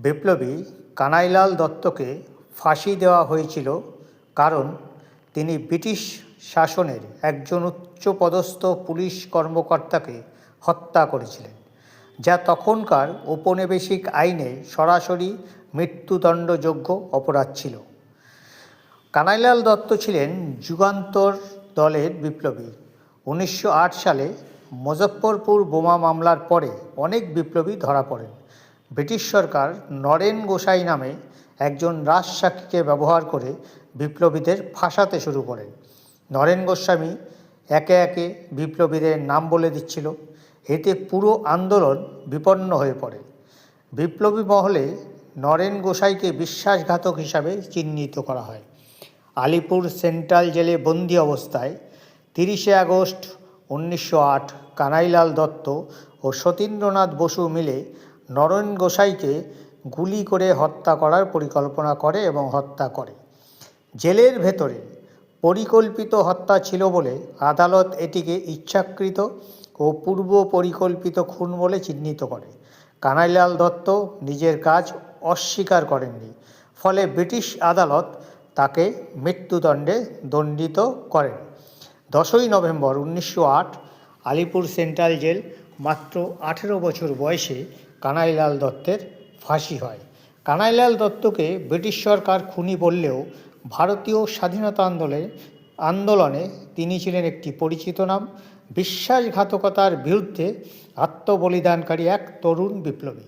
বিপ্লবী কানাইলাল দত্তকে ফাঁসি দেওয়া হয়েছিল কারণ তিনি ব্রিটিশ শাসনের একজন উচ্চপদস্থ পুলিশ কর্মকর্তাকে হত্যা করেছিলেন, যা তখনকার ঔপনিবেশিক আইনে সরাসরি মৃত্যুদণ্ডযোগ্য অপরাধ ছিল। কানাইলাল দত্ত ছিলেন যুগান্তর দলের বিপ্লবী। 1908 সালে মুজফ্ফরপুর বোমা মামলার পরে অনেক বিপ্লবী ধরা পড়েন। ব্রিটিশ সরকার নরেন গোসাই নামে একজন রাজসাক্ষীকে ব্যবহার করে বিপ্লবীদের ফাঁসাতে শুরু করেন। নরেন গোস্বামী একে একে বিপ্লবীদের নাম বলে দিচ্ছিল। এতে পুরো আন্দোলন বিপন্ন হয়ে পড়ে। বিপ্লবী মহলে নরেন গোসাইকে বিশ্বাসঘাতক হিসাবে চিহ্নিত করা হয়। আলিপুর সেন্ট্রাল জেলে বন্দি অবস্থায় 30শে আগস্ট 1908 কানাইলাল দত্ত ও সতীন্দ্রনাথ বসু মিলে নরেন গোসাইকে গুলি করে হত্যা করার পরিকল্পনা করে এবং হত্যা করে। জেলের ভেতরে পরিকল্পিত হত্যা ছিল বলে আদালত এটিকে ইচ্ছাকৃত ও পূর্ব পরিকল্পিত খুন বলে চিহ্নিত করে। কানাইলাল দত্ত নিজের কাজ অস্বীকার করেননি, ফলে ব্রিটিশ আদালত তাকে মৃত্যুদণ্ডে দণ্ডিত করেন। 10ই নভেম্বর 1908 আলিপুর সেন্ট্রাল জেল মাত্র 18 বছর বয়সে কানাইলাল দত্তের ফাঁসি হয়। কানাইলাল দত্তকে ব্রিটিশ সরকার খুনি বললেও ভারতীয় স্বাধীনতা আন্দোলনে তিনি ছিলেন একটি পরিচিত নাম। বিশ্বাসঘাতকতার বিরুদ্ধে আত্মবলিদানকারী এক তরুণ বিপ্লবী।